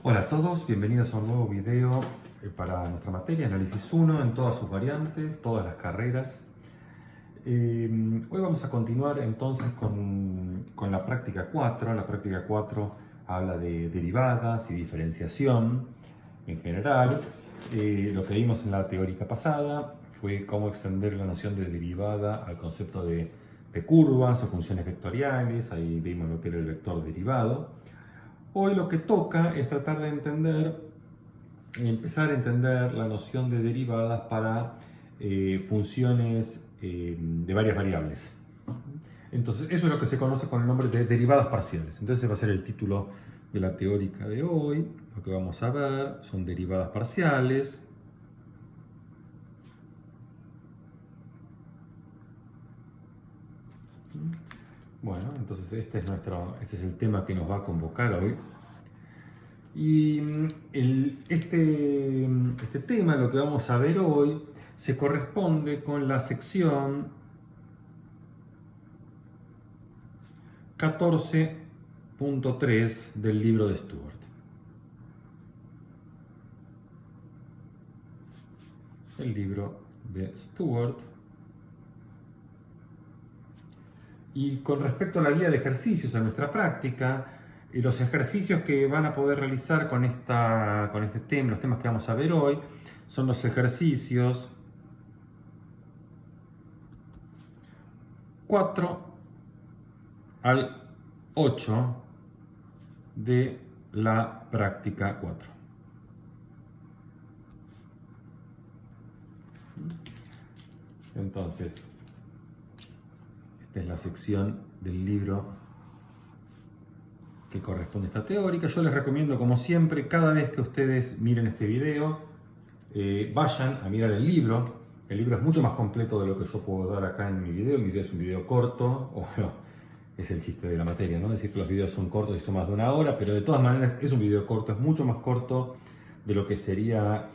Hola a todos, bienvenidos a un nuevo video para nuestra materia, Análisis 1, en todas sus variantes, todas las carreras. Hoy vamos a continuar entonces con la práctica 4. La práctica 4 habla de derivadas y diferenciación en general. Lo que vimos en la teórica pasada fue cómo extender la noción de derivada al concepto de curvas o funciones vectoriales. Ahí vimos lo que era el vector derivado. Hoy lo que toca es tratar de empezar a entender la noción de derivadas para funciones de varias variables. Entonces, eso es lo que se conoce con el nombre de derivadas parciales. Entonces, ese va a ser el título de la teórica de hoy. Lo que vamos a ver son derivadas parciales. Bueno, entonces este es el tema que nos va a convocar hoy. Y este tema, lo que vamos a ver hoy, se corresponde con la sección 14.3 del libro de Stewart. El libro de Stewart. Y con respecto a la guía de ejercicios en nuestra práctica, y los ejercicios que van a poder realizar con este tema, los temas que vamos a ver hoy, son los ejercicios 4 al 8 de la práctica 4. Entonces, esta es la sección del libro que corresponde a esta teórica. Yo les recomiendo, como siempre, cada vez que ustedes miren este video, vayan a mirar el libro. El libro es mucho más completo de lo que yo puedo dar acá en mi video. El video es un video corto, o bueno, es el chiste de la materia, ¿no? Decir que los videos son cortos y son más de una hora, pero de todas maneras es un video corto, es mucho más corto de lo que sería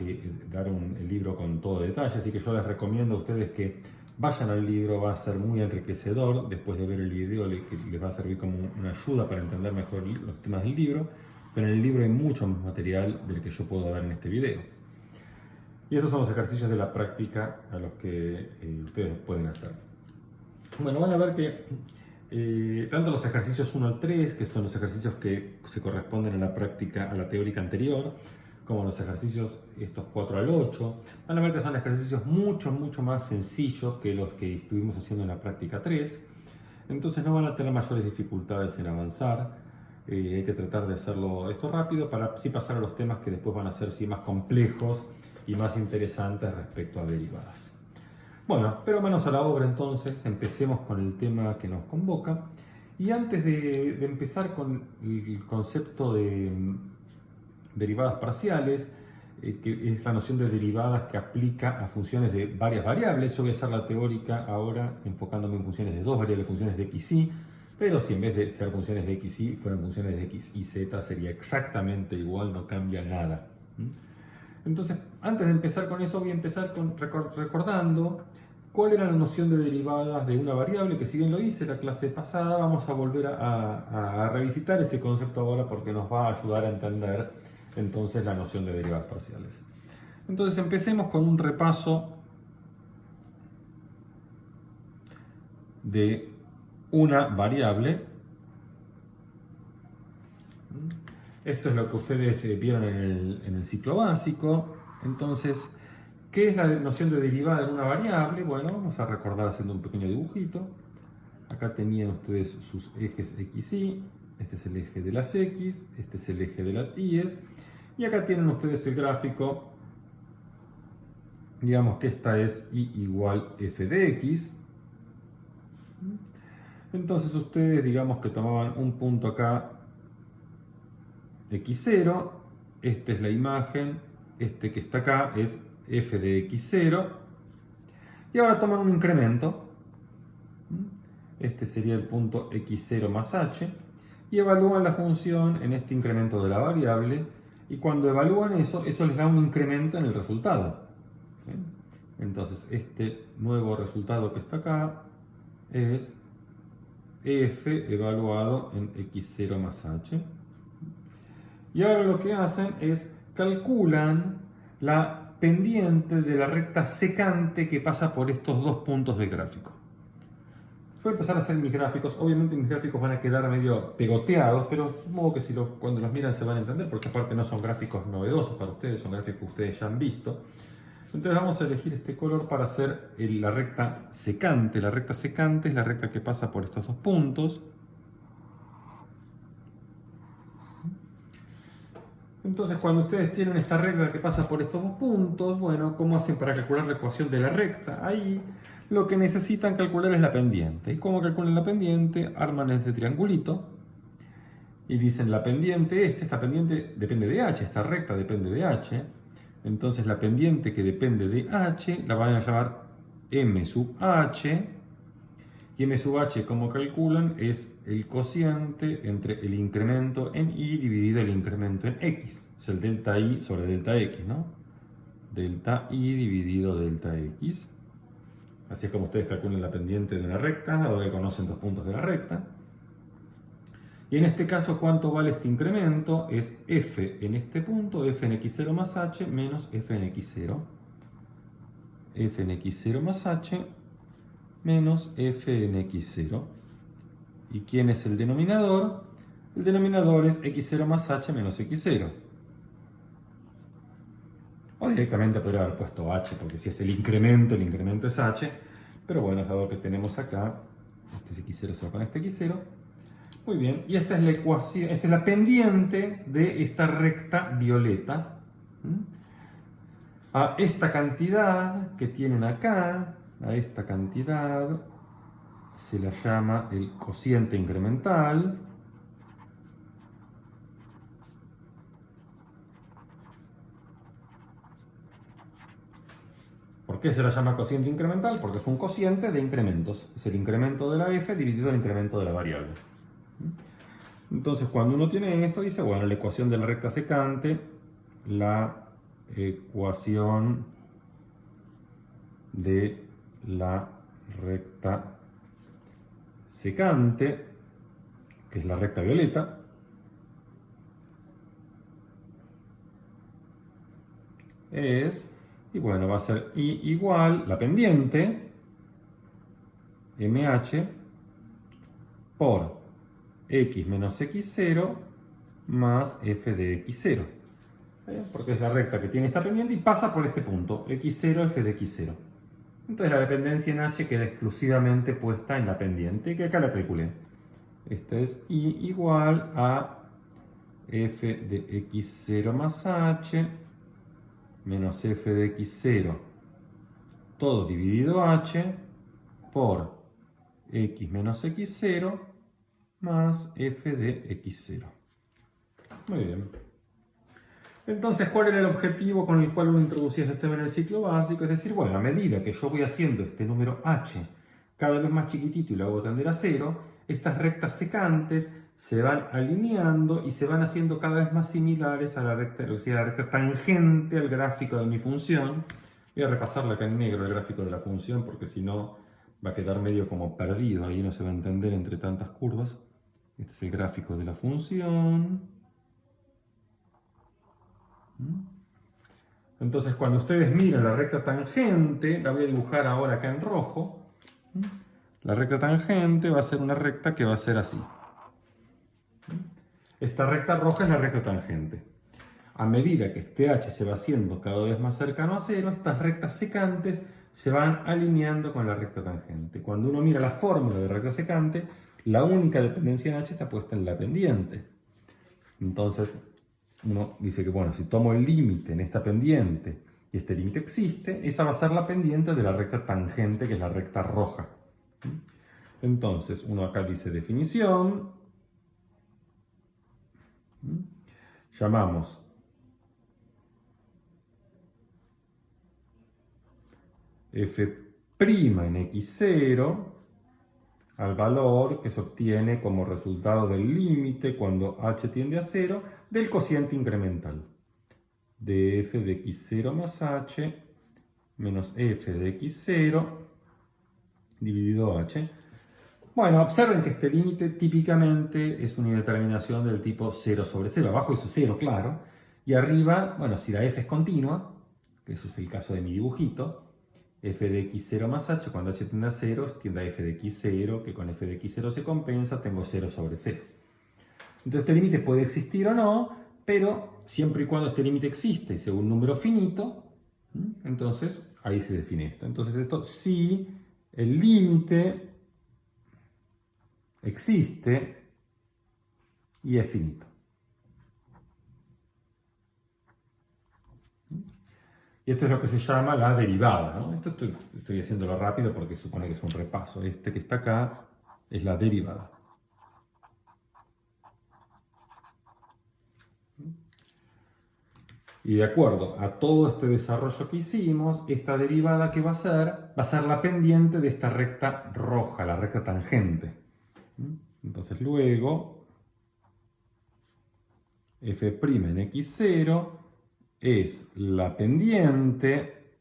dar el libro con todo detalle. Así que yo les recomiendo a ustedes que vayan al libro, va a ser muy enriquecedor. Después de ver el video les va a servir como una ayuda para entender mejor los temas del libro, pero en el libro hay mucho más material del que yo puedo dar en este video. Y estos son los ejercicios de la práctica a los que ustedes pueden hacer. Bueno, van a ver que tanto los ejercicios 1 al 3, que son los ejercicios que se corresponden a la práctica, a la teórica anterior, como los ejercicios estos 4 al 8, van a ver que son ejercicios mucho más sencillos que los que estuvimos haciendo en la práctica 3. Entonces no van a tener mayores dificultades en avanzar. Hay que tratar de hacerlo esto rápido para así pasar a los temas que después van a ser más complejos y más interesantes respecto a derivadas. Bueno, pero manos a la obra entonces, empecemos con el tema que nos convoca. Y antes de empezar con el concepto de derivadas parciales, que es la noción de derivadas que aplica a funciones de varias variables. Yo voy a hacer la teórica ahora enfocándome en funciones de dos variables, funciones de x, y, pero si en vez de ser funciones de x, y fueran funciones de x y z, sería exactamente igual, no cambia nada. Entonces, antes de empezar con eso, voy a empezar recordando cuál era la noción de derivadas de una variable, que si bien lo hice la clase pasada, vamos a volver a revisitar ese concepto ahora porque nos va a ayudar a entender entonces la noción de derivadas parciales. Entonces empecemos con un repaso de una variable. Esto es lo que ustedes vieron en el ciclo básico. Entonces, ¿qué es la noción de derivada en una variable? Bueno, vamos a recordar haciendo un pequeño dibujito. Acá tenían ustedes sus ejes x, y. Este es el eje de las x, este es el eje de las y's. Y acá tienen ustedes el gráfico. Digamos que esta es y igual f de x. Entonces ustedes digamos que tomaban un punto acá, x0. Esta es la imagen. Este que está acá es f de x0. Y ahora toman un incremento. Este sería el punto x0 más h. Y evalúan la función en este incremento de la variable. Y cuando evalúan eso les da un incremento en el resultado. ¿Sí? Entonces este nuevo resultado que está acá es f evaluado en x0 más h. Y ahora lo que hacen es calculan la pendiente de la recta secante que pasa por estos dos puntos del gráfico. Voy a empezar a hacer mis gráficos. Obviamente mis gráficos van a quedar medio pegoteados, pero supongo que cuando los miran se van a entender, porque aparte no son gráficos novedosos para ustedes, son gráficos que ustedes ya han visto. Entonces vamos a elegir este color para hacer la recta secante. La recta secante es la recta que pasa por estos dos puntos. Entonces, cuando ustedes tienen esta recta que pasa por estos dos puntos, bueno, ¿cómo hacen para calcular la ecuación de la recta? Ahí lo que necesitan calcular es la pendiente. ¿Y cómo calculan la pendiente? Arman este triangulito y dicen la pendiente, esta pendiente depende de h, esta recta depende de h. Entonces, la pendiente que depende de h la van a llamar m sub h. Y m sub h, como calculan, es el cociente entre el incremento en y dividido el incremento en x. Es el delta y sobre delta x, ¿no? Delta y dividido delta x. Así es como ustedes calculan la pendiente de una recta, o que conocen dos puntos de la recta. Y en este caso, ¿cuánto vale este incremento? Es f en este punto, f en x0 más h, menos f en x0. F en x0 más h menos f en x0. ¿Y quién es el denominador? El denominador es x0 más h menos x0. O directamente podría haber puesto h, porque si es el incremento es h. Pero bueno, es algo que tenemos acá. Este es x0, se va con este x0. Muy bien, y esta es la ecuación, esta es la pendiente de esta recta violeta. A esta cantidad que tienen acá, a esta cantidad se la llama el cociente incremental. ¿Por qué se la llama cociente incremental? Porque es un cociente de incrementos. Es el incremento de la f dividido el incremento de la variable. Entonces, cuando uno tiene esto, dice, bueno, la ecuación de la recta secante, la ecuación de la recta secante, que es la recta violeta, y bueno, va a ser I igual la pendiente, MH, por x menos x0 más f de x0. Porque es la recta que tiene esta pendiente y pasa por este punto, x0, f de x0. Entonces la dependencia en h queda exclusivamente puesta en la pendiente, que acá la calculé. Esta es I igual a f de x0 más h menos f de x0 todo dividido h por x menos x0 más f de x0. Muy bien. Entonces, ¿cuál era el objetivo con el cual uno introducía este tema en el ciclo básico? Es decir, bueno, a medida que yo voy haciendo este número h cada vez más chiquitito y lo hago tender a 0, estas rectas secantes se van alineando y se van haciendo cada vez más similares a la recta, la recta tangente al gráfico de mi función. Voy a repasarla acá en negro el gráfico de la función, porque si no va a quedar medio como perdido, ahí no se va a entender entre tantas curvas. Este es el gráfico de la función. Entonces, cuando ustedes miran la recta tangente, la voy a dibujar ahora acá en rojo. La recta tangente va a ser una recta que va a ser así. Esta recta roja es la recta tangente. A medida que este h se va haciendo cada vez más cercano a 0, estas rectas secantes se van alineando con la recta tangente. Cuando uno mira la fórmula de recta secante, la única dependencia en h está puesta en la pendiente. Entonces, uno dice que, bueno, si tomo el límite en esta pendiente y este límite existe, esa va a ser la pendiente de la recta tangente, que es la recta roja. Entonces, uno acá dice definición. Llamamos f' en x0 al valor que se obtiene como resultado del límite cuando h tiende a 0 del cociente incremental de f de x0 más h menos f de x0 dividido h. Bueno, observen que este límite típicamente es una indeterminación del tipo 0 sobre 0. Abajo es 0, claro. Y arriba, bueno, si la f es continua, que eso es el caso de mi dibujito, f de x0 más h, cuando h tiende a 0, tiende a f de x0, que con f de x0 se compensa, tengo 0 sobre 0. Entonces este límite puede existir o no, pero siempre y cuando este límite existe y sea un número finito, entonces ahí se define esto. Entonces esto sí, el límite existe y es finito. Y esto es lo que se llama la derivada, ¿no? Esto estoy haciéndolo rápido porque supone que es un repaso. Este que está acá es la derivada. Y de acuerdo a todo este desarrollo que hicimos, esta derivada que va a ser la pendiente de esta recta roja, la recta tangente. Entonces luego, f' en x0 es la pendiente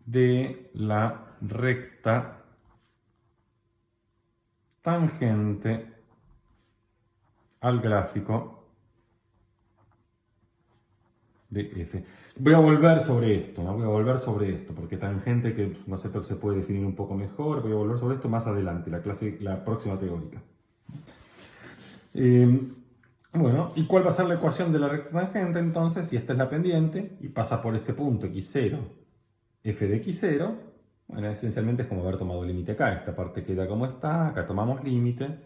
de la recta tangente al gráfico de f. Voy a volver sobre esto, ¿no? Voy a volver sobre esto, porque tangente, que es un concepto que se puede definir un poco mejor, voy a volver sobre esto más adelante, la próxima teórica. Bueno, ¿y cuál va a ser la ecuación de la recta tangente entonces? Si esta es la pendiente y pasa por este punto x0, f de x0, bueno, esencialmente es como haber tomado límite acá. Esta parte queda como está, acá tomamos límite.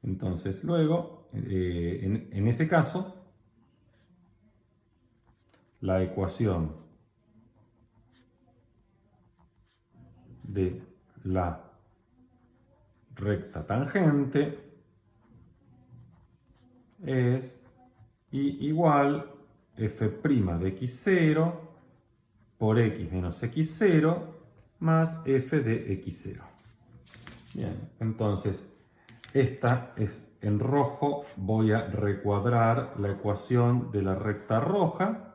Entonces luego, en ese caso, la ecuación de la recta tangente es I igual f' de x0 por x menos x0 más f de x0. Bien, entonces esta es en rojo, voy a recuadrar la ecuación de la recta roja.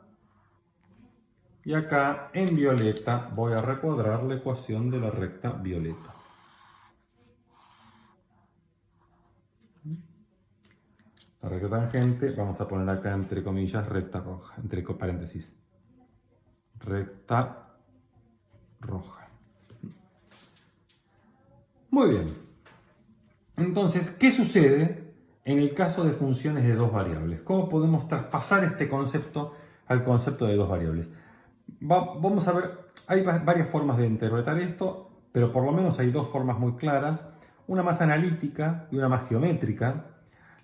Y acá en violeta voy a recuadrar la ecuación de la recta violeta. La recta tangente, vamos a poner acá entre comillas recta roja, entre paréntesis. Recta roja. Muy bien. Entonces, ¿qué sucede en el caso de funciones de dos variables? ¿Cómo podemos traspasar este concepto al concepto de dos variables? Vamos a ver, hay varias formas de interpretar esto, pero por lo menos hay dos formas muy claras, una más analítica y una más geométrica.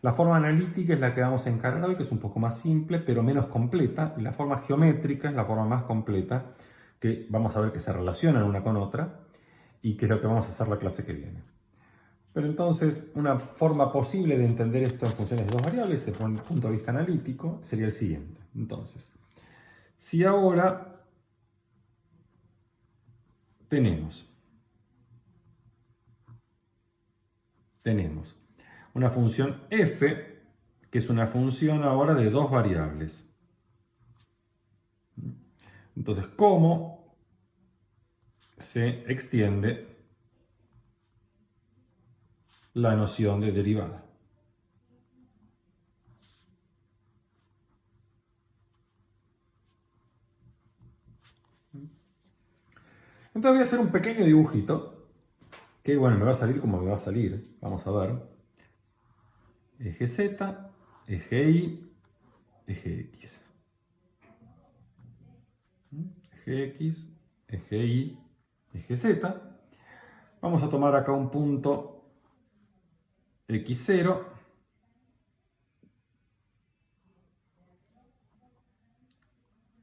La forma analítica es la que vamos a encarar hoy, que es un poco más simple, pero menos completa, y la forma geométrica es la forma más completa, que vamos a ver que se relacionan una con otra, y que es lo que vamos a hacer la clase que viene. Pero entonces, una forma posible de entender esto en funciones de dos variables, desde el punto de vista analítico, sería el siguiente. Entonces, si ahora tenemos una función f, que es una función ahora de dos variables. Entonces, ¿cómo se extiende la noción de derivada? Entonces voy a hacer un pequeño dibujito, que bueno, me va a salir como me va a salir. Vamos a ver. Eje Z, eje Y, eje X. Eje X, eje Y, eje Z. Vamos a tomar acá un punto X0.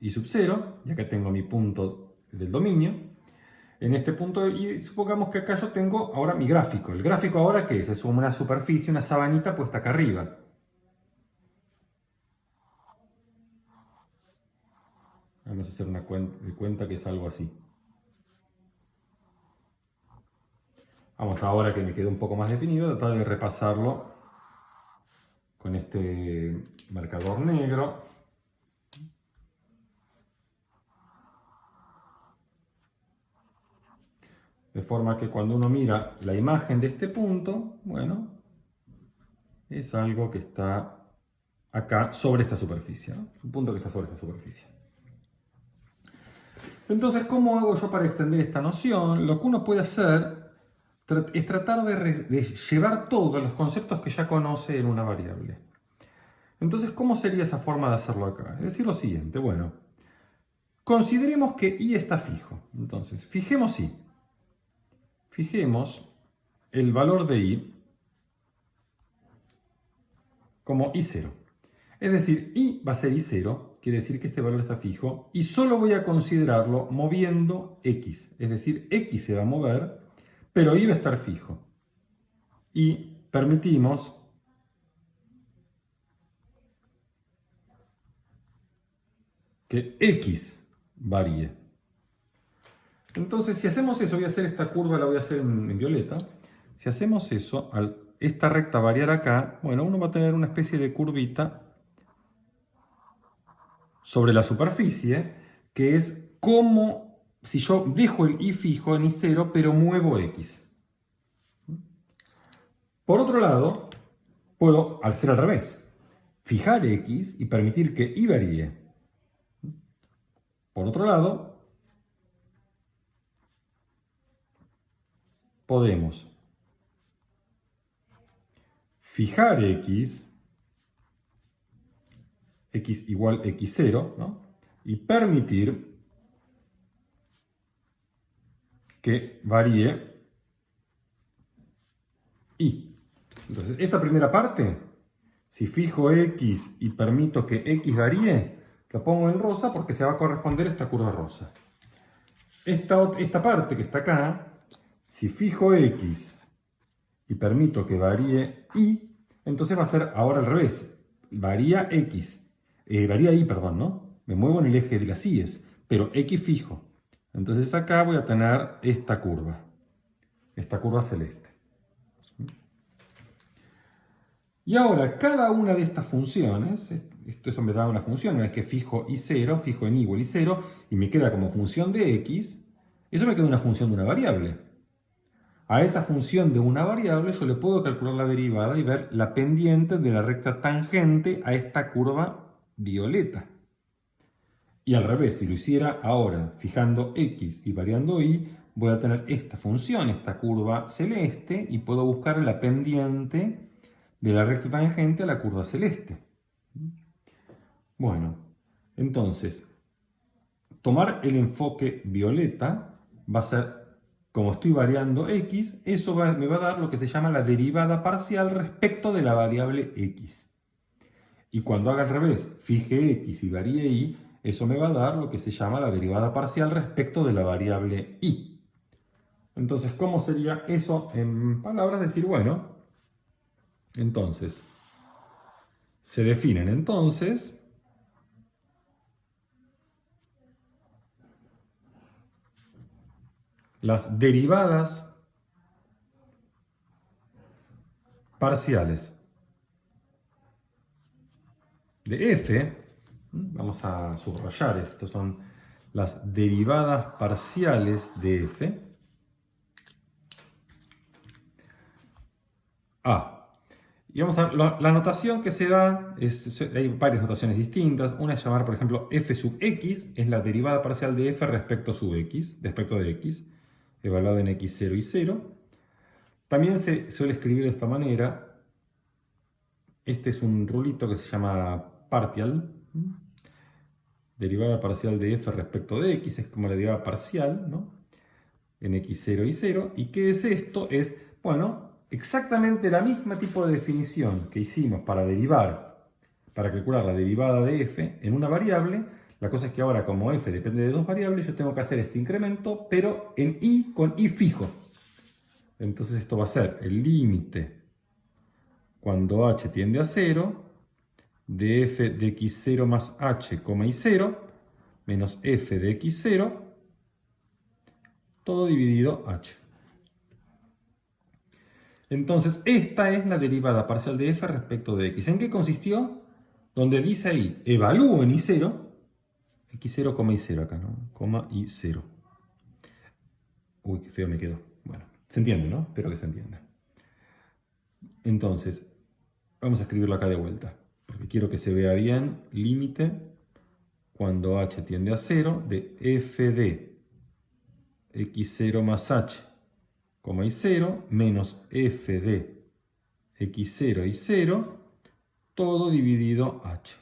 Y sub 0, y acá tengo mi punto del dominio. En este punto, y supongamos que acá yo tengo ahora mi gráfico. ¿El gráfico ahora qué es? Es una superficie, una sabanita puesta acá arriba. Vamos a hacer una cuenta que es algo así. Vamos ahora que me quedó un poco más definido, tratar de repasarlo con este marcador negro. De forma que cuando uno mira la imagen de este punto, bueno, es algo que está acá sobre esta superficie, ¿no? Es un punto que está sobre esta superficie. Entonces, ¿cómo hago yo para extender esta noción? Lo que uno puede hacer es tratar de llevar todos los conceptos que ya conoce en una variable. Entonces, ¿cómo sería esa forma de hacerlo acá? Es decir lo siguiente, bueno, consideremos que y está fijo. Entonces, fijemos y. Fijemos el valor de y como i0. Es decir, y va a ser i0, quiere decir que este valor está fijo, y solo voy a considerarlo moviendo x. Es decir, x se va a mover, pero y va a estar fijo. Y permitimos que x varíe. Entonces, si hacemos eso, voy a hacer esta curva, la voy a hacer en violeta. Si hacemos eso, al esta recta variar acá, bueno, uno va a tener una especie de curvita sobre la superficie, que es como si yo dejo el y fijo en i0, pero muevo x. Por otro lado, puedo, al ser al revés, fijar x y permitir que y varíe. Por otro lado, podemos fijar x igual x0, ¿no? Y permitir que varíe y. Entonces, esta primera parte, si fijo x y permito que x varíe, lo pongo en rosa porque se va a corresponder a esta curva rosa. Esta parte que está acá, si fijo x y permito que varíe y, entonces va a ser ahora al revés. Varía y, perdón, ¿no? Me muevo en el eje de las íes, pero x fijo. Entonces acá voy a tener esta curva celeste. Y ahora, cada una de estas funciones, esto me da una función, una vez que fijo i0, fijo en i igual i0, y me queda como función de x, eso me queda una función de una variable. A esa función de una variable yo le puedo calcular la derivada y ver la pendiente de la recta tangente a esta curva violeta. Y al revés, si lo hiciera ahora fijando x y variando y, voy a tener esta función, esta curva celeste, y puedo buscar la pendiente de la recta tangente a la curva celeste. Bueno, entonces, tomar el enfoque violeta va a ser, como estoy variando x, eso me va a dar lo que se llama la derivada parcial respecto de la variable x. Y cuando haga al revés, fije x y varíe y, eso me va a dar lo que se llama la derivada parcial respecto de la variable y. Entonces, ¿cómo sería eso en palabras? Decir, bueno, entonces, se definen entonces las derivadas parciales de f. Vamos a subrayar esto, son las derivadas parciales de f a. Y vamos a ver, la notación que se da, hay varias notaciones distintas. Una es llamar, por ejemplo, f sub x, es la derivada parcial de f respecto de x, evaluada en x0 y 0. También se suele escribir de esta manera. Este es un rulito que se llama partial. Derivada parcial de f respecto de x, es como la derivada parcial, ¿no? En x0 y 0. ¿Y qué es esto? Es, bueno, exactamente la misma tipo de definición que hicimos para calcular la derivada de f en una variable. La cosa es que ahora, como f depende de dos variables, yo tengo que hacer este incremento, pero en y con y fijo. Entonces esto va a ser el límite cuando h tiende a 0 de f de x0 más h, y0, menos f de x0, todo dividido h. Entonces, esta es la derivada parcial de f respecto de x. ¿En qué consistió? Donde dice ahí, evalúo en i0, x0, y0 acá, ¿no? Coma y 0. Uy, qué feo me quedó. Se entiende, ¿no? Espero que se entienda. Entonces, vamos a escribirlo acá de vuelta, porque quiero que se vea bien. Límite, cuando h tiende a 0, de f de x0 más h, y0, menos f de x0 y 0, todo dividido h.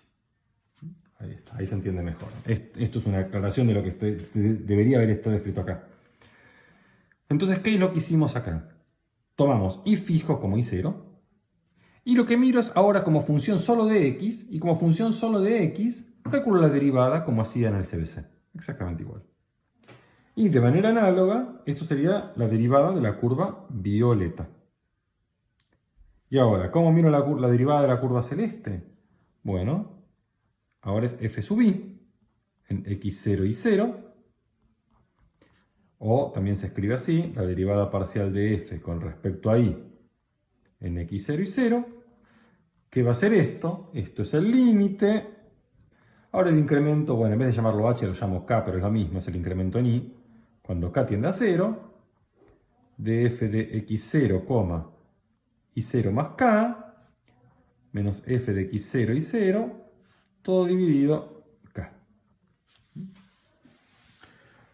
Ahí está, ahí se entiende mejor. Esto es una aclaración de lo que debería haber estado escrito acá. Entonces, ¿qué es lo que hicimos acá? Tomamos y fijo como y0, y lo que miro es ahora como función solo de x, y como función solo de x, calculo la derivada como hacía en el CBC. Exactamente igual. Y de manera análoga, esto sería la derivada de la curva violeta. Y ahora, ¿cómo miro la derivada de la curva celeste? Bueno, ahora es f sub i en x0 y 0. O también se escribe así, la derivada parcial de f con respecto a i en x0 y 0. ¿Qué va a ser esto? Esto es el límite. Ahora el incremento, bueno, en vez de llamarlo h lo llamo k, pero es lo mismo, es el incremento en i. Cuando k tiende a 0, de f de x0, y 0 más k, menos f de x0 y 0, todo dividido k.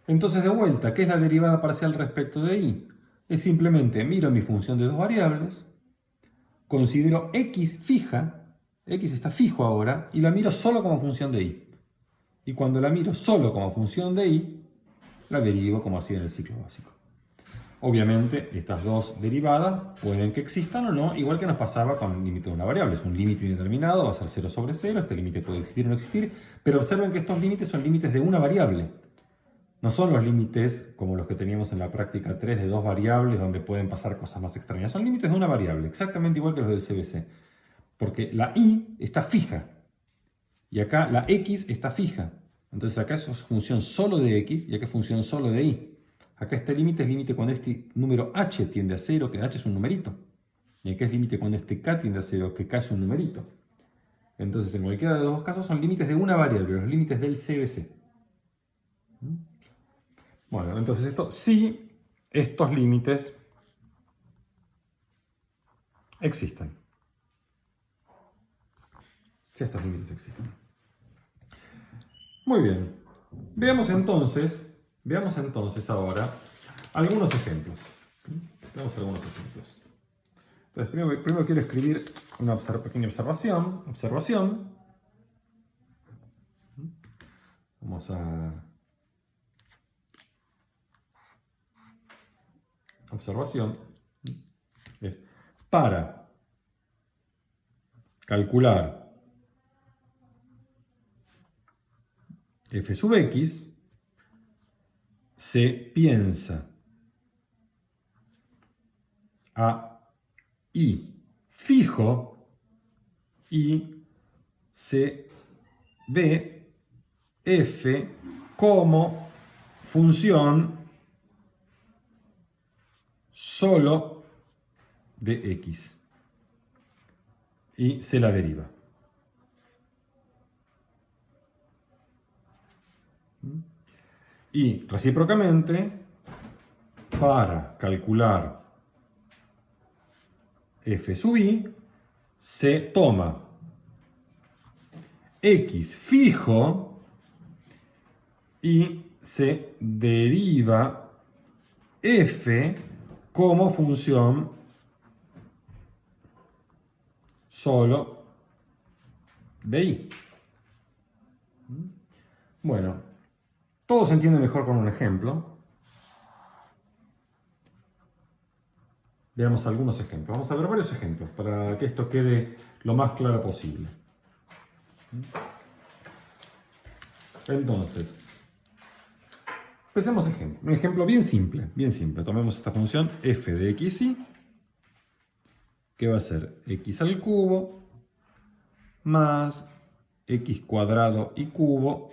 Entonces, de vuelta, ¿qué es la derivada parcial respecto de i? Es simplemente miro mi función de dos variables, considero x fija, x está fijo ahora, y la miro solo como función de i. Y cuando la miro solo como función de i, la derivo como hacía en el ciclo básico. Obviamente, estas dos derivadas pueden que existan o no, igual que nos pasaba con el límite de una variable. Es un límite indeterminado, va a ser 0 sobre 0, este límite puede existir o no existir, pero observen que estos límites son límites de una variable. No son los límites como los que teníamos en la práctica 3 de dos variables donde pueden pasar cosas más extrañas. Son límites de una variable, exactamente igual que los del CBC. Porque la y está fija y acá la x está fija. Entonces acá eso es función solo de x y acá es función solo de y. Acá este límite es límite cuando este número h tiende a 0, que h es un numerito. Y acá es límite cuando este k tiende a 0, que k es un numerito. Entonces en cualquiera de los dos casos son límites de una variable, los límites del CBC. Bueno, entonces esto sí, estos límites existen. Sí, estos límites existen. Muy bien. Veamos entonces ahora algunos ejemplos. Veamos algunos ejemplos. Entonces, primero quiero escribir una pequeña observación. Vamos a... Observación. Es para calcular f sub x, se piensa a i fijo y se ve f como función solo de x y se la deriva. Y recíprocamente, para calcular f sub i, se toma x fijo y se deriva f como función solo de i. Bueno, todo se entiende mejor con un ejemplo. Veamos algunos ejemplos. Vamos a ver varios ejemplos para que esto quede lo más claro posible. Entonces, empecemos un ejemplo bien simple, Tomemos esta función f de xy, que va a ser x al cubo más x cuadrado y cubo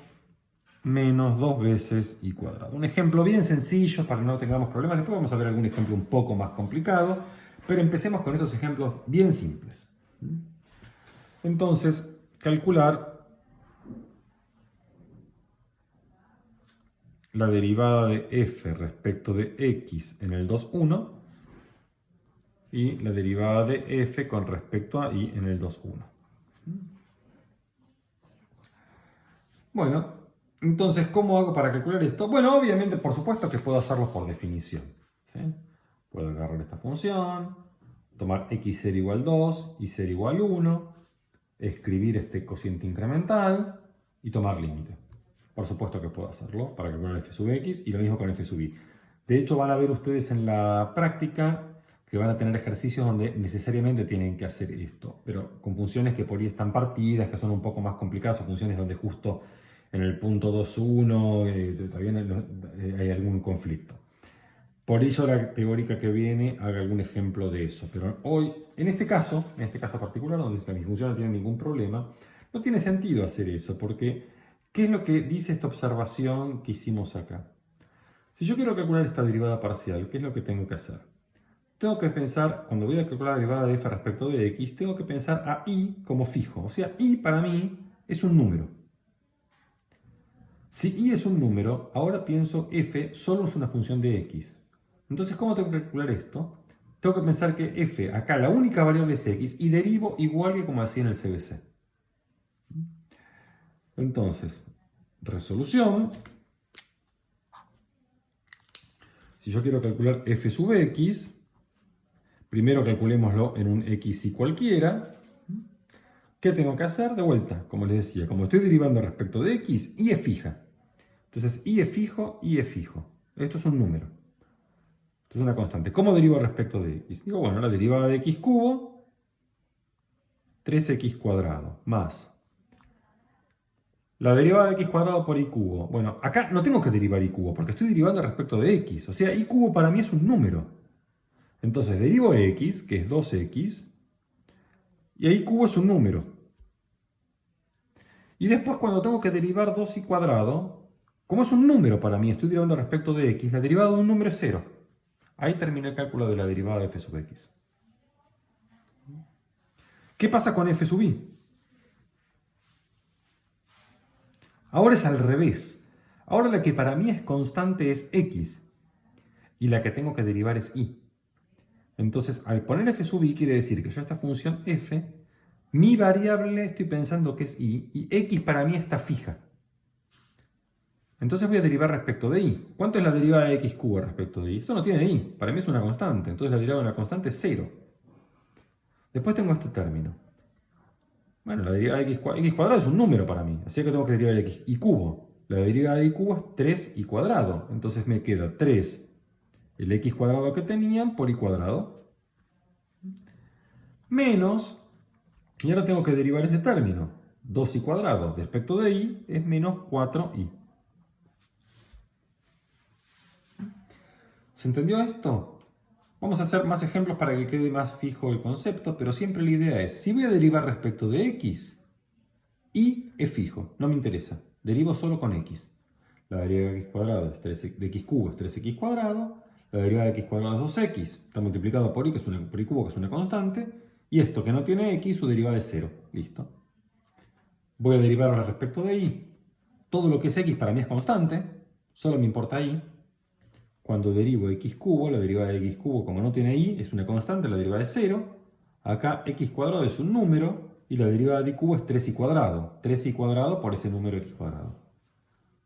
menos 2 veces y cuadrado. Un ejemplo bien sencillo para que no tengamos problemas. Después vamos a ver algún ejemplo un poco más complicado, pero empecemos con estos ejemplos bien simples. Entonces, calcular la derivada de f respecto de x en el 2,1 y la derivada de f con respecto a y en el 2,1. Bueno, entonces, ¿cómo hago para calcular esto? Bueno, obviamente, por supuesto que puedo hacerlo por definición, ¿sí? Puedo agarrar esta función, tomar x0 igual 2, y0 igual 1, escribir este cociente incremental y tomar límite. Por supuesto que puedo hacerlo para calcular f sub x y lo mismo con f sub y. De hecho, van a ver ustedes en la práctica que van a tener ejercicios donde necesariamente tienen que hacer esto, pero con funciones que por ahí están partidas, que son un poco más complicadas, o funciones donde justo en el punto 2,1 todavía hay algún conflicto. Por ello la teórica que viene haga algún ejemplo de eso. Pero hoy, en este caso particular, donde mi función no tiene ningún problema, no tiene sentido hacer eso, porque ¿qué es lo que dice esta observación que hicimos acá? Si yo quiero calcular esta derivada parcial, ¿qué es lo que tengo que hacer? Tengo que pensar, cuando voy a calcular la derivada de f respecto de x, tengo que pensar a y como fijo. O sea, y para mí es un número. Si y es un número, ahora pienso f solo es una función de x. Entonces, ¿cómo tengo que calcular esto? Tengo que pensar que f, acá la única variable es x, y derivo igual que como hacía en el CBC. Entonces, resolución. Si yo quiero calcular f sub x, primero calculémoslo en un x y cualquiera. ¿Qué tengo que hacer? De vuelta, como les decía, como estoy derivando respecto de x, y es fija. Entonces, y es fijo, y es fijo. Esto es un número. Esto es una constante. ¿Cómo derivo respecto de x? Digo, bueno, la derivada de x cubo, 3x cuadrado, más la derivada de x cuadrado por y cubo. Bueno, acá no tengo que derivar y cubo, porque estoy derivando respecto de x. O sea, y cubo para mí es un número. Entonces, derivo x, que es 2x, y y cubo es un número. Y después, cuando tengo que derivar 2y cuadrado, como es un número para mí, estoy derivando respecto de x, la derivada de un número es 0. Ahí termina el cálculo de la derivada de f sub x. ¿Qué pasa con f sub y? Ahora es al revés. Ahora la que para mí es constante es x. Y la que tengo que derivar es y. Entonces, al poner f sub y quiere decir que yo esta función f, mi variable estoy pensando que es y x para mí está fija. Entonces voy a derivar respecto de y. ¿Cuánto es la derivada de x cubo respecto de y? Esto no tiene y. Para mí es una constante. Entonces la derivada de una constante es 0. Después tengo este término. Bueno, la derivada de x cuadrado es un número para mí. Así que tengo que derivar x y cubo. La derivada de y cubo es 3y cuadrado. Entonces me queda 3 el x cuadrado que tenían por y cuadrado. Menos, y ahora tengo que derivar este término. 2y cuadrado respecto de y es menos 4y. ¿Se entendió esto? Vamos a hacer más ejemplos para que quede más fijo el concepto, pero siempre la idea es, si voy a derivar respecto de x, y es fijo, no me interesa. Derivo solo con x. La derivada de x cuadrado es 3, de x cubo es 3x cuadrado. La derivada de x cuadrado es 2x. Está multiplicado por y, por y cubo, que es una constante. Y esto que no tiene x, su derivada es 0. Listo. Voy a derivar ahora respecto de y. Todo lo que es x para mí es constante. Solo me importa y. Cuando derivo x cubo, la derivada de x cubo, como no tiene y, es una constante, la derivada es 0. Acá x cuadrado es un número. Y la derivada de y cubo es 3y cuadrado. 3y cuadrado por ese número x cuadrado.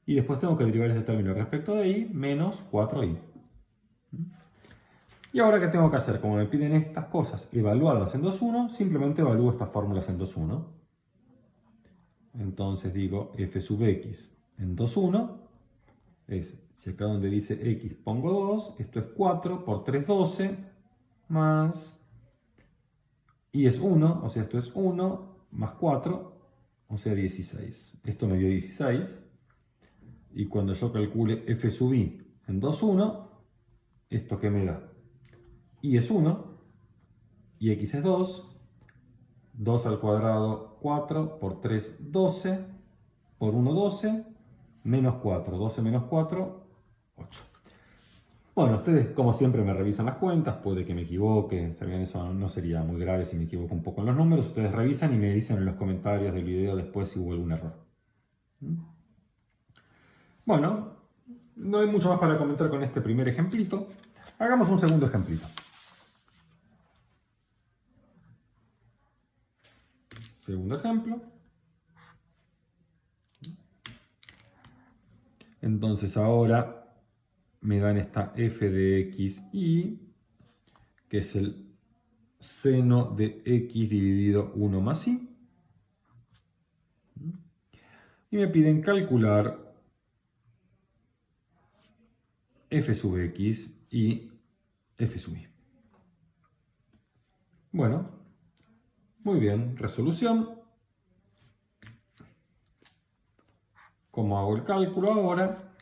Y después tengo que derivar este término respecto de y menos 4y. Y ahora, ¿qué tengo que hacer? Como me piden estas cosas evaluadas en 2,1, simplemente evalúo estas fórmulas en 2,1. Entonces digo f sub x en 2,1 es, si acá donde dice x pongo 2, esto es 4 por 3, 12, más, y es 1, o sea, esto es 1, más 4, o sea, 16. Esto me dio 16. Y cuando yo calcule f sub y en 2,1, ¿esto qué me da? Y es 1, y x es 2, 2 al cuadrado 4, por 3 12, por 1 12, menos 4, 12 menos 4, 8. Bueno, ustedes como siempre me revisan las cuentas, puede que me equivoque, también eso no sería muy grave si me equivoco un poco en los números, ustedes revisan y me dicen en los comentarios del video después si hubo algún error. Bueno, no hay mucho más para comentar con este primer ejemplito. Hagamos un segundo ejemplito. Segundo ejemplo. Entonces ahora me dan esta f de x y, que es el seno de x dividido 1 más y. Y me piden calcular f sub x y f sub y. Bueno, muy bien, resolución. ¿Cómo hago el cálculo ahora?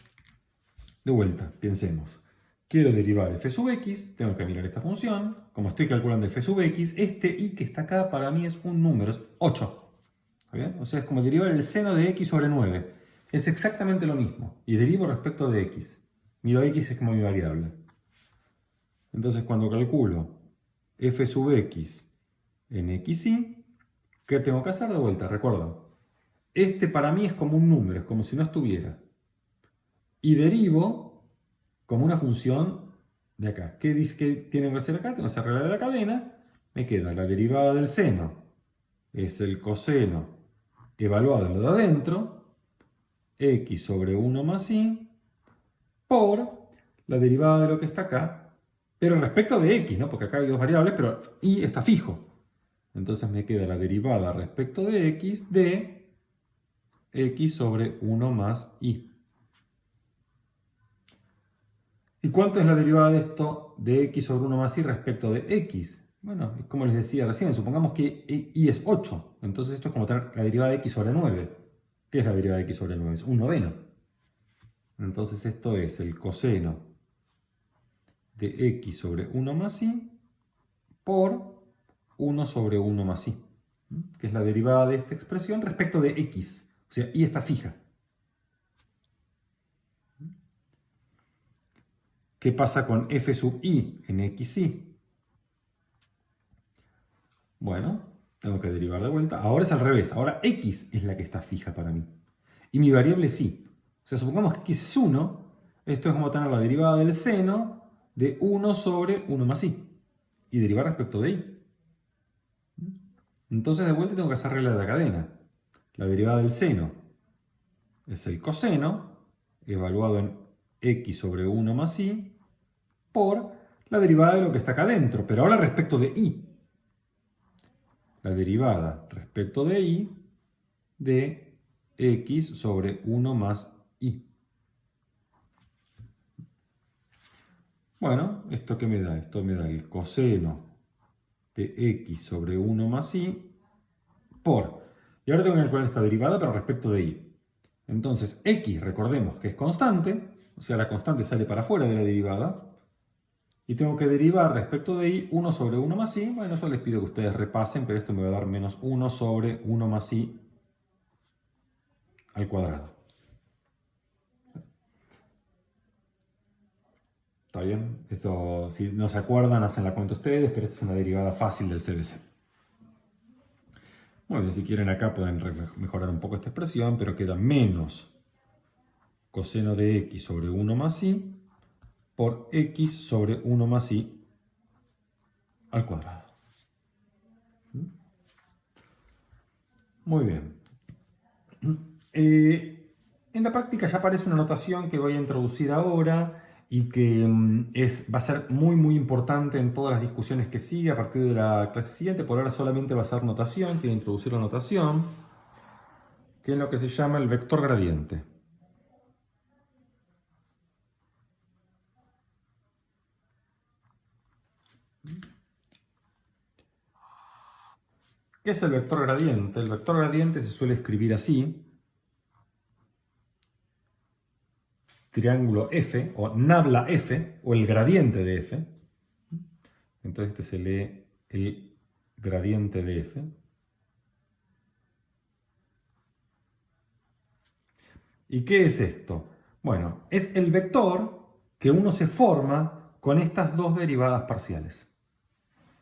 De vuelta, pensemos. Quiero derivar f sub x, tengo que mirar esta función. Como estoy calculando f sub x, este y que está acá para mí es un número, es 8. ¿Está bien? O sea, es como derivar el seno de x sobre 9. Es exactamente lo mismo. Y derivo respecto de x. Miro x es como mi variable. Entonces, cuando calculo f sub x en xy, ¿qué tengo que hacer? De vuelta, recuerda. Este para mí es como un número, es como si no estuviera. Y derivo como una función de acá. ¿Qué dice que tengo que hacer acá? Tengo que hacer regla de la cadena. Me queda la derivada del seno, es el coseno evaluado en lo de adentro, x sobre 1 más y, por la derivada de lo que está acá, pero respecto de x, ¿no? Porque acá hay dos variables, pero y está fijo. Entonces me queda la derivada respecto de x de x sobre 1 más y. ¿Y cuánto es la derivada de esto de x sobre 1 más y respecto de x? Bueno, es como les decía recién, supongamos que y es 8. Entonces esto es como tener la derivada de x sobre 9. ¿Qué es la derivada de x sobre 9? Es un noveno. Entonces esto es el coseno de x sobre 1 más y por 1 sobre 1 más y, que es la derivada de esta expresión respecto de x. O sea, y está fija. ¿Qué pasa con f sub i en xy? Bueno, tengo que derivar de vuelta. Ahora es al revés. Ahora x es la que está fija para mí. Y mi variable es y. O sea, supongamos que x es 1. Esto es como tener la derivada del seno de 1 sobre 1 más y. Y derivar respecto de y. Entonces de vuelta tengo que hacer regla de la cadena. La derivada del seno es el coseno evaluado en x sobre 1 más y por la derivada de lo que está acá adentro, pero ahora respecto de y. La derivada respecto de y de x sobre 1 más y. Bueno, ¿esto qué me da? Esto me da el coseno de x sobre 1 más y por. Y ahora tengo que calcular esta derivada, pero respecto de y. Entonces, x, recordemos que es constante, o sea, la constante sale para afuera de la derivada. Y tengo que derivar respecto de y 1 sobre 1 más y. Bueno, yo les pido que ustedes repasen, pero esto me va a dar menos 1 sobre 1 más y al cuadrado. ¿Está bien? Eso, si no se acuerdan, hacen la cuenta ustedes, pero esta es una derivada fácil del CBC. Muy bien, si quieren acá pueden mejorar un poco esta expresión, pero queda menos coseno de x sobre 1 más y por x sobre 1 más y al cuadrado. Muy bien. En la práctica ya aparece una notación que voy a introducir ahora y que va a ser muy importante en todas las discusiones que sigue a partir de la clase siguiente. Por ahora solamente va a ser notación, quiero introducir la notación, que es lo que se llama el vector gradiente. ¿Qué es el vector gradiente? El vector gradiente se suele escribir así. Triángulo F, o nabla F, o el gradiente de F. Entonces este se lee el gradiente de F. ¿Y qué es esto? Bueno, es el vector que uno se forma con estas dos derivadas parciales.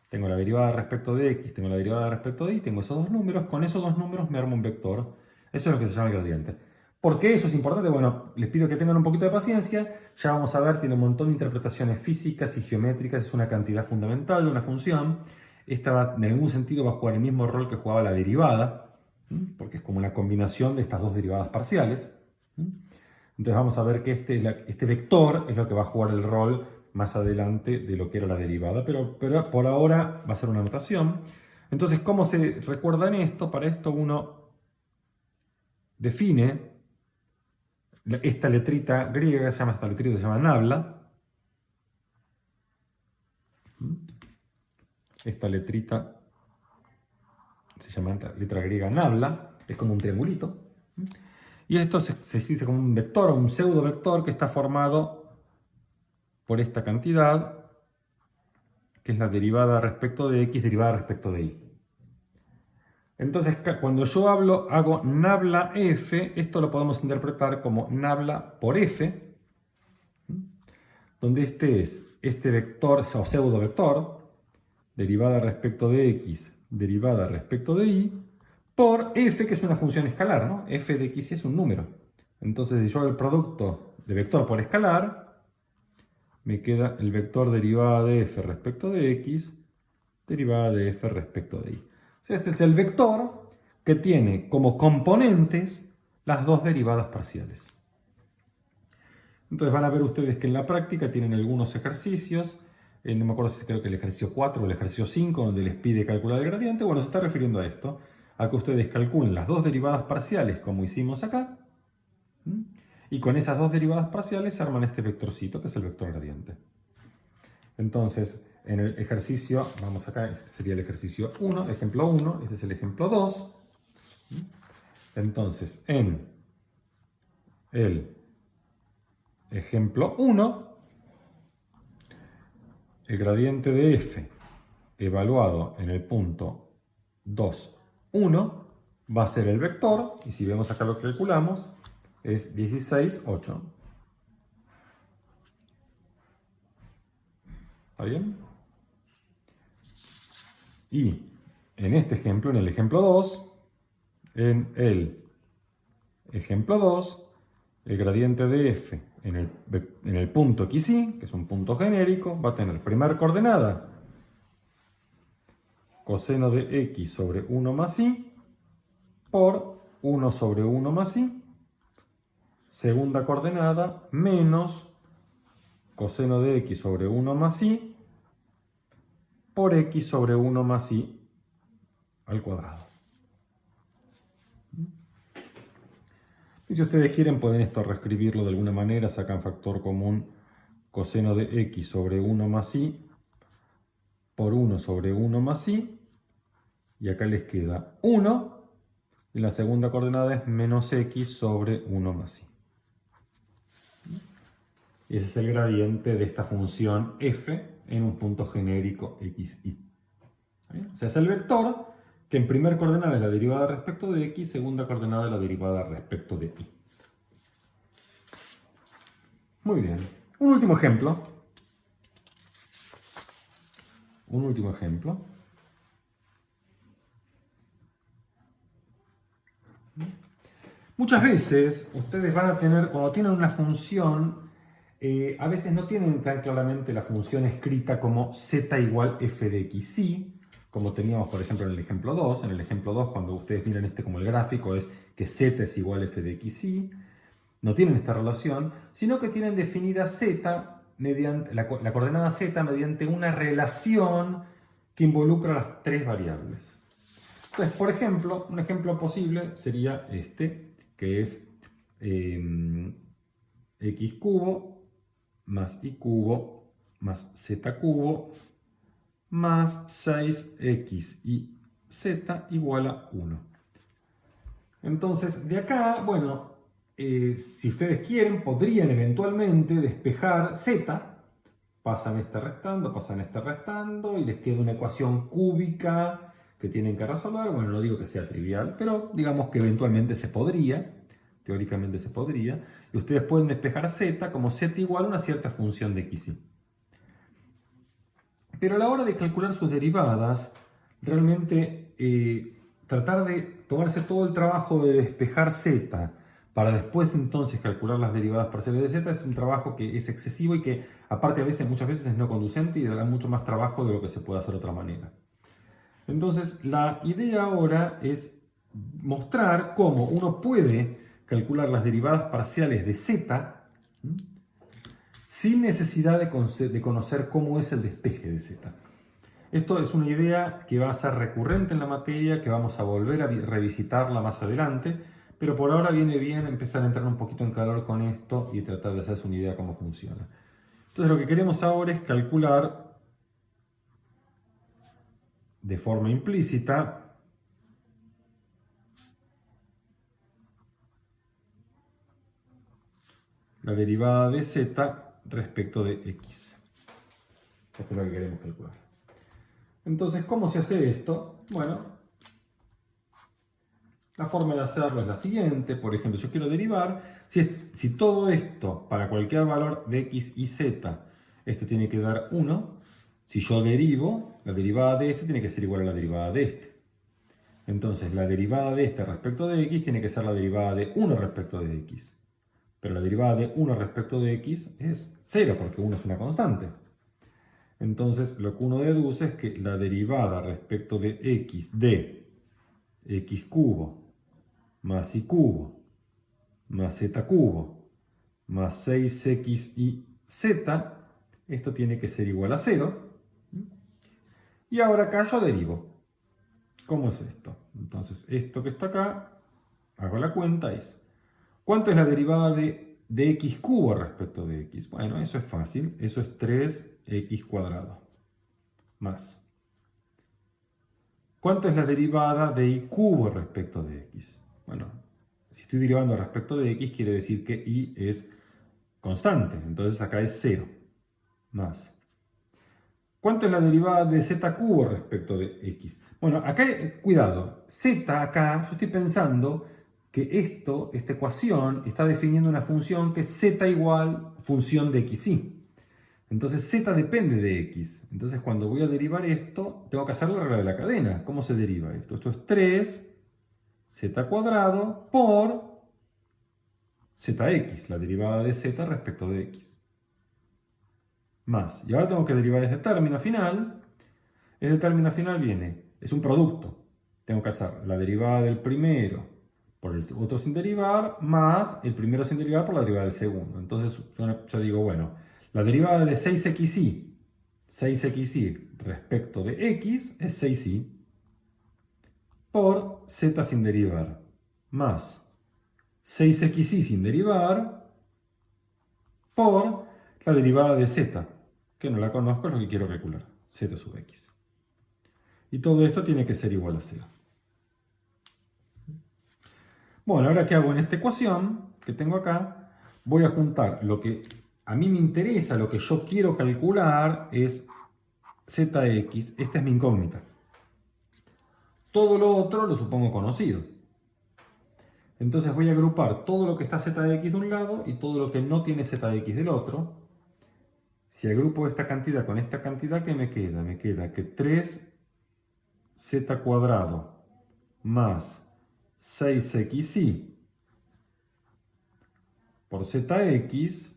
Tengo la derivada respecto de x, tengo la derivada respecto de y, tengo esos dos números. Con esos dos números me armo un vector. Eso es lo que se llama el gradiente. ¿Por qué eso es importante? Bueno, les pido que tengan un poquito de paciencia. Ya vamos a ver, tiene un montón de interpretaciones físicas y geométricas. Es una cantidad fundamental de una función. esta en algún sentido va a jugar el mismo rol que jugaba la derivada, porque es como una combinación de estas dos derivadas parciales. Entonces vamos a ver que este vector es lo que va a jugar el rol más adelante de lo que era la derivada, pero por ahora va a ser una notación. Entonces, ¿cómo se recuerdan esto? Para esto uno define esta letrita griega, esta letrita se llama nabla. Esta letrita se llama letra griega nabla, es como un triangulito. Y esto se dice como un vector o un pseudo vector que está formado por esta cantidad, que es la derivada respecto de x derivada respecto de y. Entonces, cuando yo hago nabla f, esto lo podemos interpretar como nabla por f, donde este es este vector o pseudo vector, derivada respecto de x, derivada respecto de y, por f, que es una función escalar, ¿no? F de x es un número. Entonces, si yo hago el producto de vector por escalar, me queda el vector derivada de f respecto de x, derivada de f respecto de y. O sea, este es el vector que tiene como componentes las dos derivadas parciales. Entonces van a ver ustedes que en la práctica tienen algunos ejercicios, no me acuerdo si creo que el ejercicio 4 o el ejercicio 5, donde les pide calcular el gradiente. Bueno, se está refiriendo a esto, a que ustedes calculen las dos derivadas parciales como hicimos acá, y con esas dos derivadas parciales arman este vectorcito que es el vector gradiente. Entonces, en el ejercicio, vamos acá, este sería el ejercicio 1, ejemplo 1, este es el ejemplo 2. Entonces, en el ejemplo 1, el gradiente de f evaluado en el punto 2, 1 va a ser el vector, y si vemos acá lo que calculamos, es 16, 8. ¿Está bien? Y en este ejemplo, en el ejemplo 2, el gradiente de f en el punto xy, que es un punto genérico, va a tener primera coordenada coseno de x sobre 1 más y por 1 sobre 1 más y, segunda coordenada menos coseno de x sobre 1 más y por x sobre 1 más y al cuadrado. Y si ustedes quieren, pueden esto reescribirlo de alguna manera, sacan factor común coseno de x sobre 1 más y por 1 sobre 1 más y, y acá les queda 1, y la segunda coordenada es menos x sobre 1 más y. Ese es el gradiente de esta función f en un punto genérico xy. O sea, es el vector que en primera coordenada es la derivada respecto de x, segunda coordenada es la derivada respecto de y. Muy bien. Un último ejemplo. Muchas veces ustedes van a tener, cuando tienen una función, a veces no tienen tan claramente la función escrita como z igual f de xy, como teníamos por ejemplo en el ejemplo 2. En el ejemplo 2, cuando ustedes miran este como el gráfico, es que z es igual a f de xy. No tienen esta relación, sino que tienen definida z mediante la coordenada z mediante una relación que involucra las tres variables. Entonces, por ejemplo, un ejemplo posible sería este, que es x cubo más y cubo más z cubo más 6x y z igual a 1. Entonces, de acá, bueno, si ustedes quieren, podrían eventualmente despejar z. Pasan este restando, y les queda una ecuación cúbica que tienen que resolver. Bueno, no digo que sea trivial, pero digamos que eventualmente se podría, teóricamente se podría, y ustedes pueden despejar z como z igual a una cierta función de xy. Pero a la hora de calcular sus derivadas, realmente tratar de tomarse todo el trabajo de despejar z para después entonces calcular las derivadas parciales de z es un trabajo que es excesivo y que aparte muchas veces es no conducente y dará mucho más trabajo de lo que se puede hacer de otra manera. Entonces, la idea ahora es mostrar cómo uno puede calcular las derivadas parciales de z sin necesidad de conocer cómo es el despeje de z. Esto es una idea que va a ser recurrente en la materia, que vamos a volver a revisitarla más adelante, pero por ahora viene bien empezar a entrar un poquito en calor con esto y tratar de hacerse una idea de cómo funciona. Entonces lo que queremos ahora es calcular de forma implícita la derivada de z respecto de x. Esto es lo que queremos calcular. Entonces, ¿cómo se hace esto? Bueno, la forma de hacerlo es la siguiente. Por ejemplo, yo quiero derivar, si todo esto, para cualquier valor de x y z, este tiene que dar 1, si yo derivo, la derivada de este tiene que ser igual a la derivada de este. Entonces, la derivada de este respecto de x tiene que ser la derivada de 1 respecto de x. Pero la derivada de 1 respecto de x es 0, porque 1 es una constante. Entonces, lo que uno deduce es que la derivada respecto de x de x cubo más y cubo más z cubo más 6xy z, esto tiene que ser igual a 0. Y ahora acá yo derivo. ¿Cómo es esto? Entonces, esto que está acá, hago la cuenta, es ¿cuánto es la derivada de x cubo respecto de x? Bueno, eso es fácil. Eso es 3x cuadrado. Más. ¿Cuánto es la derivada de y cubo respecto de x? Bueno, si estoy derivando respecto de x, quiere decir que y es constante. Entonces acá es 0. Más. ¿Cuánto es la derivada de z cubo respecto de x? Bueno, acá, cuidado. Z acá, yo estoy pensando que esta ecuación está definiendo una función que es z igual función de xy. Entonces z depende de x. Entonces cuando voy a derivar esto, tengo que hacer la regla de la cadena. ¿Cómo se deriva esto? Esto es 3z cuadrado por zx, la derivada de z respecto de x. Más. Y ahora tengo que derivar este término final. Este término final es un producto. Tengo que hacer la derivada del primero por el otro sin derivar, más el primero sin derivar por la derivada del segundo. Entonces yo digo, bueno, la derivada de 6xy respecto de x es 6y por z sin derivar, más 6xy sin derivar por la derivada de z, que no la conozco, es lo que quiero calcular, z sub x. Y todo esto tiene que ser igual a 0. Bueno, ahora ¿qué hago en esta ecuación que tengo acá? Voy a juntar lo que a mí me interesa, lo que yo quiero calcular es zx. Esta es mi incógnita. Todo lo otro lo supongo conocido. Entonces voy a agrupar todo lo que está zx de un lado y todo lo que no tiene zx del otro. Si agrupo esta cantidad con esta cantidad, ¿qué me queda? Me queda que 3z cuadrado más 6xy por zx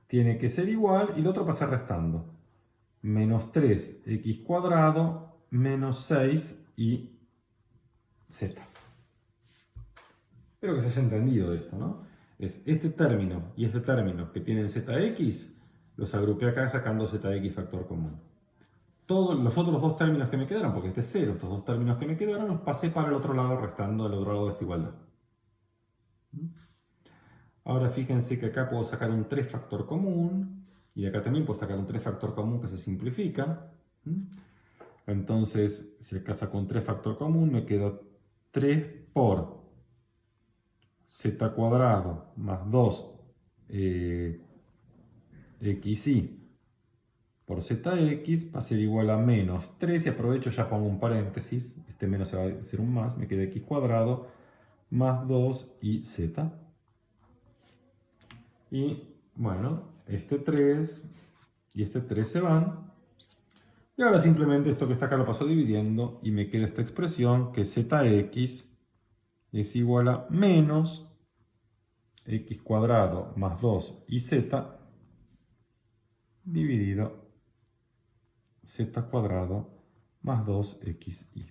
tiene que ser igual, y el otro pasa restando. Menos 3x cuadrado menos 6 y z. Espero que se haya entendido esto, ¿no? Es este término y este término que tienen zx, los agrupé acá sacando zx factor común. Todos los otros dos términos que me quedaron, porque este es 0, estos dos términos que me quedaron, los pasé para el otro lado restando al otro lado de esta igualdad. Ahora fíjense que acá puedo sacar un 3 factor común, y acá también puedo sacar un 3 factor común que se simplifica. Entonces, si acá saco un 3 factor común, me queda 3 por z cuadrado más 2 xy por zx va a ser igual a menos 3, y aprovecho, ya pongo un paréntesis, este menos se va a hacer un más, me queda x cuadrado más 2 y z. Y bueno, este 3 y este 3 se van. Y ahora simplemente esto que está acá lo paso dividiendo y me queda esta expresión que zx es igual a menos x cuadrado más 2 y z dividido z cuadrado más 2xy.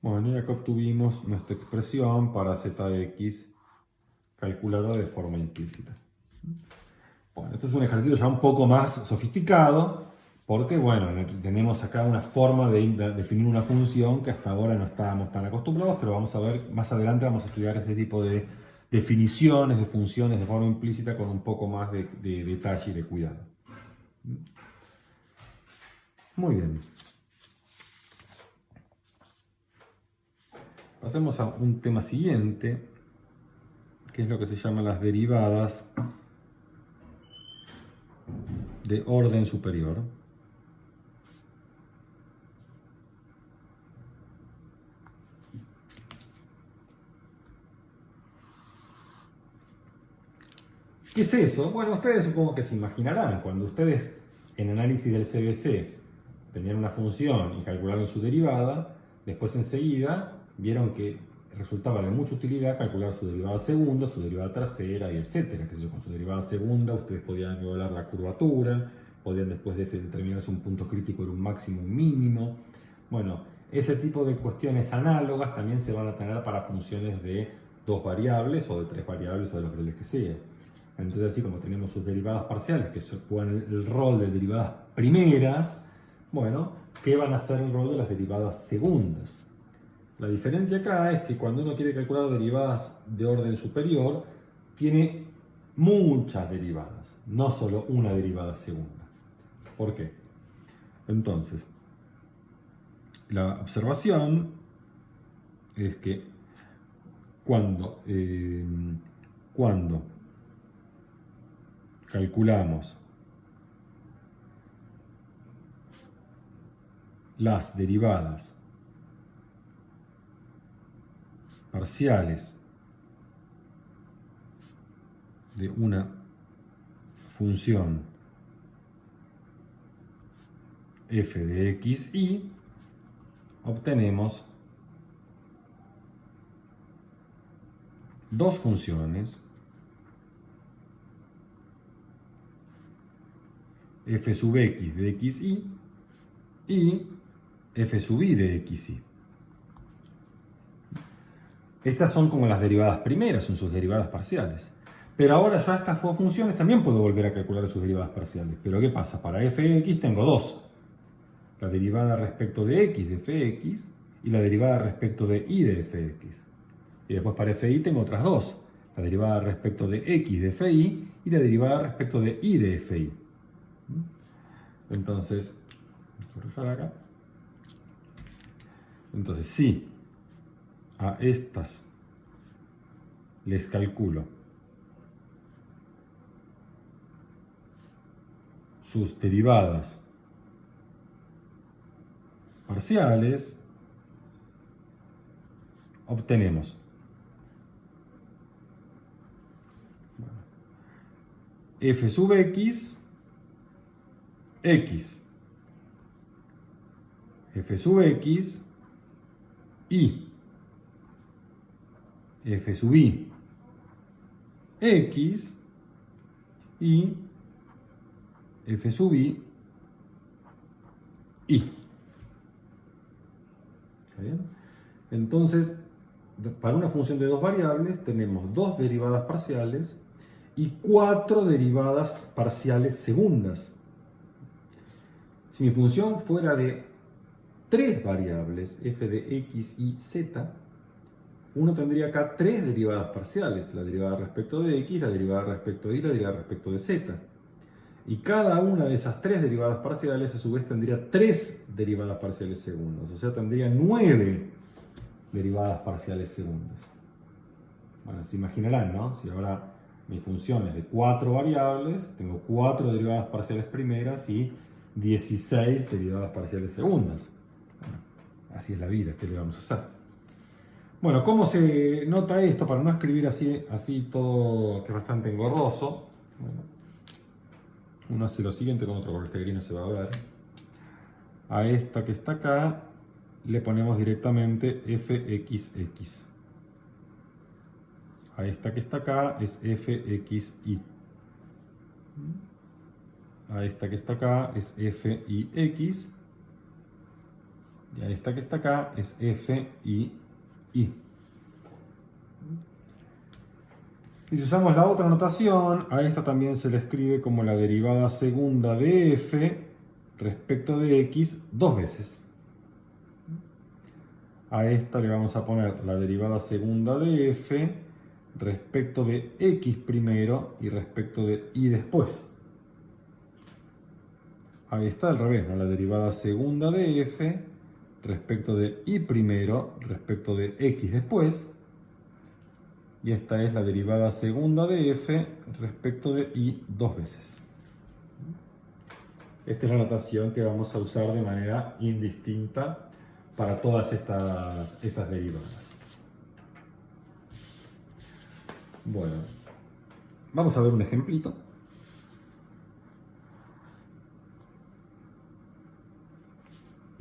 Bueno, y acá obtuvimos nuestra expresión para z de x calculada de forma implícita. Bueno, este es un ejercicio ya un poco más sofisticado, porque bueno, tenemos acá una forma de definir una función que hasta ahora no estábamos tan acostumbrados, pero vamos a ver, más adelante vamos a estudiar este tipo de definiciones de funciones de forma implícita con un poco más de detalle y de cuidado. Muy bien. Pasemos a un tema siguiente, que es lo que se llama las derivadas de orden superior. ¿Qué es eso? Bueno, ustedes supongo que se imaginarán, cuando ustedes en análisis del CBC tenían una función y calcularon su derivada, después enseguida vieron que resultaba de mucha utilidad calcular su derivada segunda, su derivada tercera y etcétera. Con su derivada segunda ustedes podían evaluar la curvatura, podían después determinar si un punto crítico era un máximo o un mínimo. Bueno, ese tipo de cuestiones análogas también se van a tener para funciones de 2 variables o de 3 variables o de los valores que sea. Entonces, así como tenemos sus derivadas parciales que juegan el rol de derivadas primeras, bueno, ¿qué van a hacer el rol de las derivadas segundas? La diferencia acá es que cuando uno quiere calcular derivadas de orden superior, tiene muchas derivadas, no solo una derivada segunda. ¿Por qué? Entonces, la observación es que cuando calculamos las derivadas parciales de una función f de x y, obtenemos dos funciones f sub x de xy y f sub y de xy. Estas son como las derivadas primeras, son sus derivadas parciales. Pero ahora yo a estas funciones también puedo volver a calcular sus derivadas parciales. Pero ¿qué pasa? Para f de x tengo dos. La derivada respecto de x de fx y la derivada respecto de y de fx. Y después para fi tengo otras dos. La derivada respecto de x de fi y la derivada respecto de y de fi. Entonces, acá. Entonces, si a estas les calculo sus derivadas parciales, obtenemos f sub x, x, f sub x y f sub y, x y f sub y, y. ¿Está bien? Entonces, para una función de dos variables tenemos dos derivadas parciales y cuatro derivadas parciales segundas. Si mi función fuera de tres variables, f de x, y, z, uno tendría acá tres derivadas parciales, la derivada respecto de x, la derivada respecto de y, la derivada respecto de z. Y cada una de esas tres derivadas parciales a su vez tendría tres derivadas parciales segundas, o sea, tendría 9 derivadas parciales segundas. Bueno, se imaginarán, ¿no? Si ahora mi función es de 4 variables, tengo 4 derivadas parciales primeras y 16 derivadas parciales segundas. Bueno, así es la vida, ¿qué le vamos a hacer? Bueno, ¿cómo se nota esto? Para no escribir así todo, que es bastante engorroso. Bueno, uno hace lo siguiente con otro color, este gris no se va a ver. A esta que está acá le ponemos directamente fxx. A esta que está acá es fxy. a esta que está acá es f y x, y a esta que está acá es f y y. Y si usamos la otra notación, a esta también se le escribe como la derivada segunda de f respecto de x dos veces. A esta le vamos a poner la derivada segunda de f respecto de x primero y respecto de y después. Ahí está al revés, ¿no? La derivada segunda de f respecto de y primero respecto de x después. Y esta es la derivada segunda de f respecto de y dos veces. Esta es la notación que vamos a usar de manera indistinta para todas estas derivadas. Bueno, vamos a ver un ejemplito.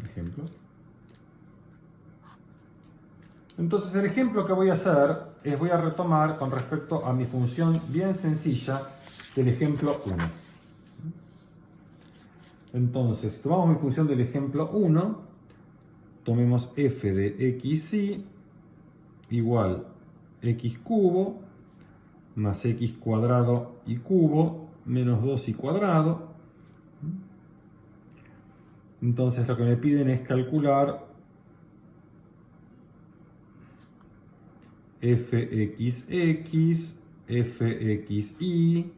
Ejemplo. Entonces el ejemplo que voy a hacer es voy a retomar con respecto a mi función bien sencilla del ejemplo 1. Entonces, si tomamos mi función del ejemplo 1, tomemos f de xy igual x cubo más x cuadrado y cubo menos 2y cuadrado. Entonces lo que me piden es calcular fxx, fxy,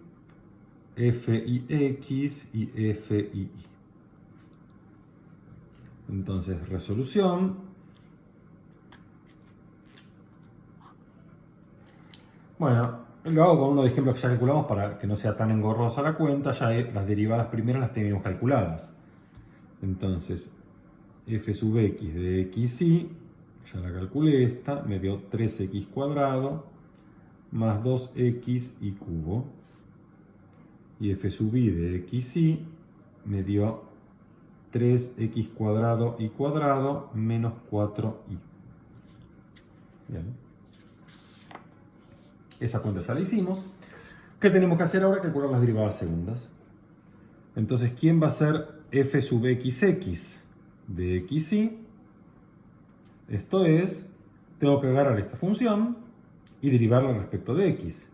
fix y fii. Entonces, resolución. Bueno, lo hago con uno de ejemplos que ya calculamos para que no sea tan engorrosa la cuenta. Ya las derivadas primeras las tenemos calculadas. Entonces, f sub x de xy, ya la calculé esta, me dio 3x cuadrado más 2x y cubo. Y f sub y de xy me dio 3x cuadrado y cuadrado menos 4y. Bien. Esa cuenta ya la hicimos. ¿Qué tenemos que hacer ahora? Calcular las derivadas segundas. Entonces, ¿quién va a ser f sub xx de xy? Esto es, tengo que agarrar esta función y derivarla respecto de x.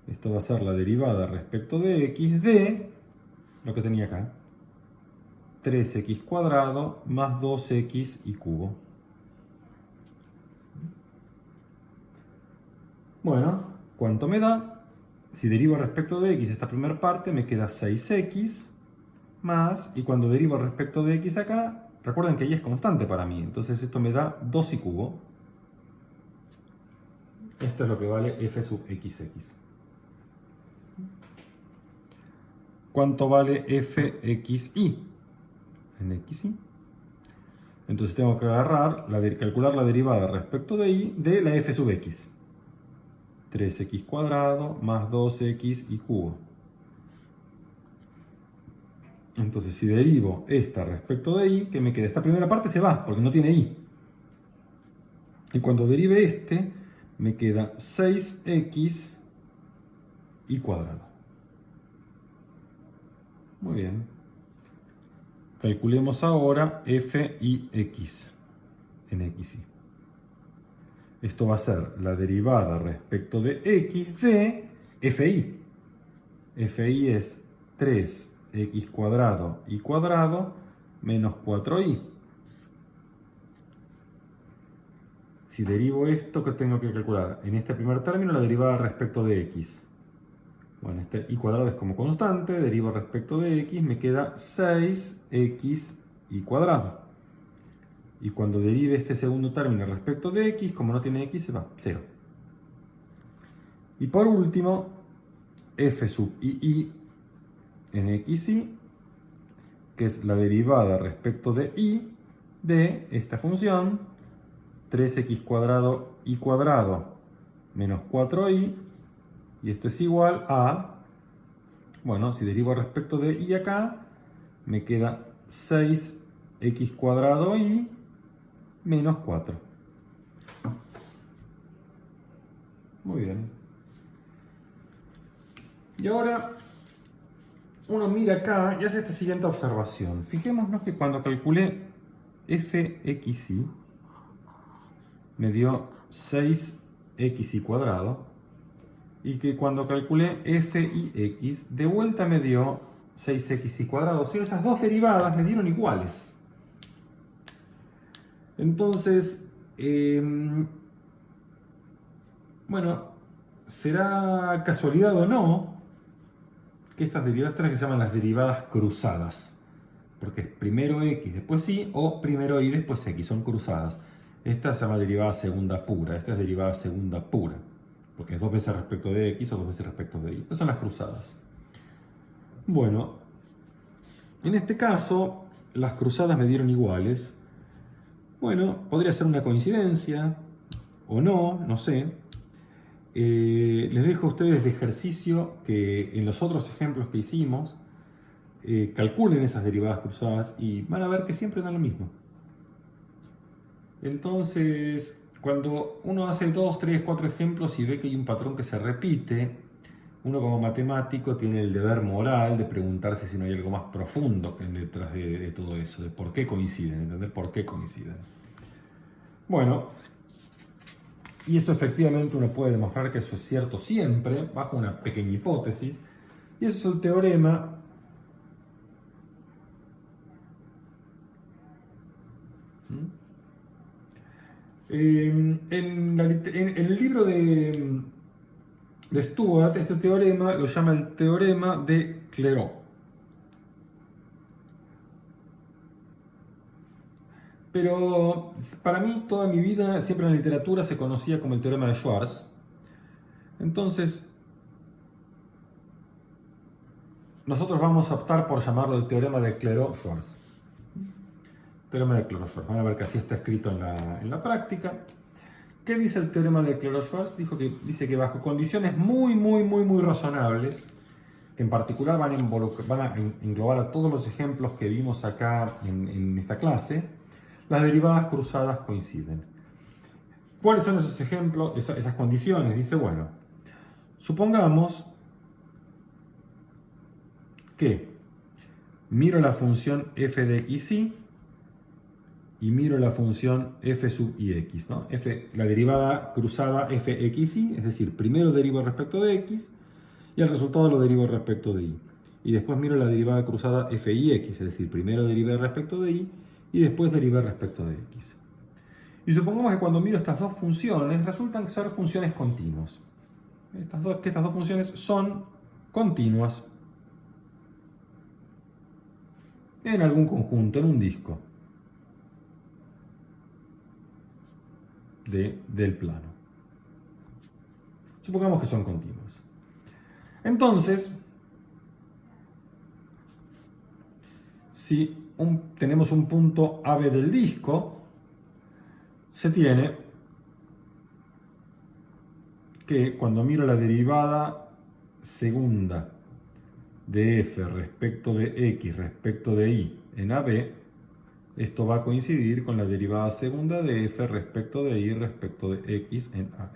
Esto va a ser la derivada respecto de x de lo que tenía acá. 3x cuadrado más 2x y cubo. Bueno, ¿cuánto me da? Si derivo respecto de x esta primera parte, me queda 6x más, y cuando derivo respecto de x acá, recuerden que y es constante para mí, entonces esto me da 2 y cubo. Esto es lo que vale f sub xx. ¿Cuánto vale fxy? En xy. Entonces tengo que agarrar, calcular la derivada respecto de y de la f sub x. 3x cuadrado más 2x y cubo. Entonces si derivo esta respecto de y, ¿qué me queda? Esta primera parte se va porque no tiene y. Y cuando derive este, me queda 6x y cuadrado. Muy bien. Calculemos ahora f y x en xy. Esto va a ser la derivada respecto de x de fi. Fi es 3x cuadrado y cuadrado menos 4y. Si derivo esto, ¿qué tengo que calcular? En este primer término la derivada respecto de x. Bueno, este y cuadrado es como constante, derivo respecto de x, me queda 6x y cuadrado. Y cuando derive este segundo término respecto de x, como no tiene x, se va, 0. Y por último, f sub i en xy, que es la derivada respecto de y de esta función, 3x cuadrado y cuadrado menos 4y, y esto es igual a, bueno, si derivo respecto de y acá, me queda 6x cuadrado y menos 4. Muy bien. Y ahora uno mira acá y hace esta siguiente observación. Fijémonos que cuando calculé fxy me dio 6xy cuadrado y que cuando calculé fix de vuelta me dio 6xy cuadrado. O sea, esas dos derivadas me dieron iguales. Entonces, bueno, será casualidad o no que estas derivadas que se llaman las derivadas cruzadas, porque es primero x, después y, o primero y, después x, son cruzadas. Esta se llama derivada segunda pura, esta es derivada segunda pura, porque es dos veces respecto de x o dos veces respecto de y. Estas son las cruzadas. Bueno, en este caso, las cruzadas me dieron iguales. Bueno, podría ser una coincidencia, o no, no sé. Les dejo a ustedes de ejercicio que en los otros ejemplos que hicimos calculen esas derivadas cruzadas y van a ver que siempre dan lo mismo. Entonces, cuando uno hace 2, 3, 4 ejemplos y ve que hay un patrón que se repite, uno como matemático tiene el deber moral de preguntarse si no hay algo más profundo detrás de todo eso, de por qué coinciden, entender por qué coinciden. Bueno, y eso efectivamente uno puede demostrar que eso es cierto siempre, bajo una pequeña hipótesis, y ese es el teorema en el libro de Stuart, este teorema lo llama el teorema de Clairaut. Pero para mí, toda mi vida, siempre en la literatura se conocía como el teorema de Schwarz. Entonces, nosotros vamos a optar por llamarlo el teorema de Clairaut-Schwarz. Teorema de Clairaut-Schwarz. Van a ver que así está escrito en la práctica. ¿Qué dice el teorema de Clairaut-Schwarz? Dice que bajo condiciones muy razonables, que en particular van a englobar a todos los ejemplos que vimos acá en esta clase, las derivadas cruzadas coinciden. ¿Cuáles son esos ejemplos, esas condiciones? Dice, bueno, supongamos que miro la función f de xy y miro la función f sub ix, ¿no? La derivada cruzada fxy, es decir, primero derivo respecto de x y el resultado lo derivo respecto de y. Y después miro la derivada cruzada fix, es decir, primero derivé respecto de y después derivé respecto de x. Y supongamos que cuando miro estas dos funciones, resultan ser funciones continuas. Que estas dos funciones son continuas en algún conjunto, en un disco del plano. Supongamos que son continuas. Entonces, si tenemos un punto AB del disco, se tiene que cuando miro la derivada segunda de f respecto de x respecto de y en AB, esto va a coincidir con la derivada segunda de f respecto de y respecto de x en AB.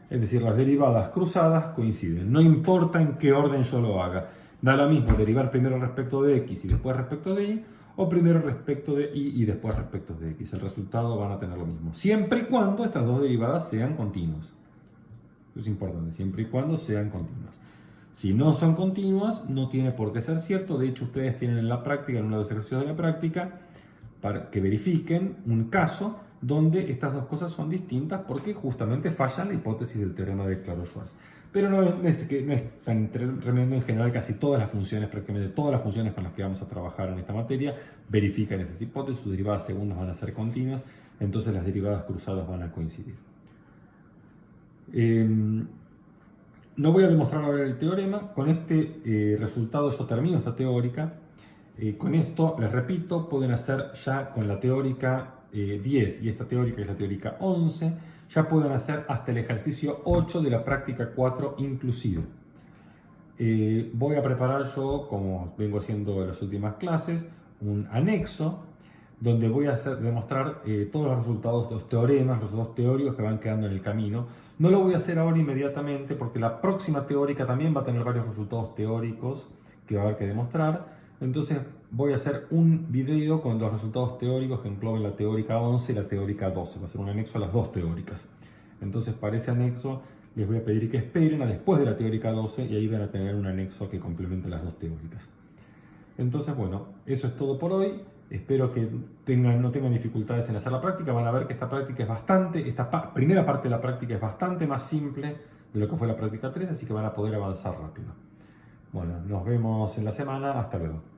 Es decir, las derivadas cruzadas coinciden. No importa en qué orden yo lo haga. Da lo mismo derivar primero respecto de x y después respecto de y, o primero respecto de y después respecto de x. El resultado van a tener lo mismo. Siempre y cuando estas dos derivadas sean continuas. Eso es importante, siempre y cuando sean continuas. Si no son continuas, no tiene por qué ser cierto. De hecho, ustedes tienen en la práctica, en uno de los ejercicios de la práctica, para que verifiquen un caso donde estas dos cosas son distintas porque justamente falla la hipótesis del teorema de Clairaut-Schwarz. Pero no es tan tremendo. En general, casi todas las funciones, prácticamente todas las funciones con las que vamos a trabajar en esta materia, verifican esas hipótesis. Sus derivadas segundas van a ser continuas, entonces las derivadas cruzadas van a coincidir. No voy a demostrar ahora el teorema. Con este resultado yo termino esta teórica. Con esto, les repito, pueden hacer ya con la teórica 10 y esta teórica, que es la teórica 11, ya pueden hacer hasta el ejercicio 8 de la práctica 4 inclusive. Voy a preparar yo, como vengo haciendo en las últimas clases, un anexo donde voy a demostrar todos los resultados de los teoremas, los resultados teóricos que van quedando en el camino. No lo voy a hacer ahora inmediatamente porque la próxima teórica también va a tener varios resultados teóricos que va a haber que demostrar. Entonces voy a hacer un video con los resultados teóricos que engloben la teórica 11 y la teórica 12. Va a ser un anexo a las dos teóricas. Entonces para ese anexo les voy a pedir que esperen a después de la teórica 12 y ahí van a tener un anexo que complemente las dos teóricas. Entonces bueno, eso es todo por hoy. Espero que no tengan dificultades en hacer la práctica. Van a ver que esta práctica es esta primera parte de la práctica es bastante más simple de lo que fue la práctica 3, así que van a poder avanzar rápido. Bueno, nos vemos en la semana. Hasta luego.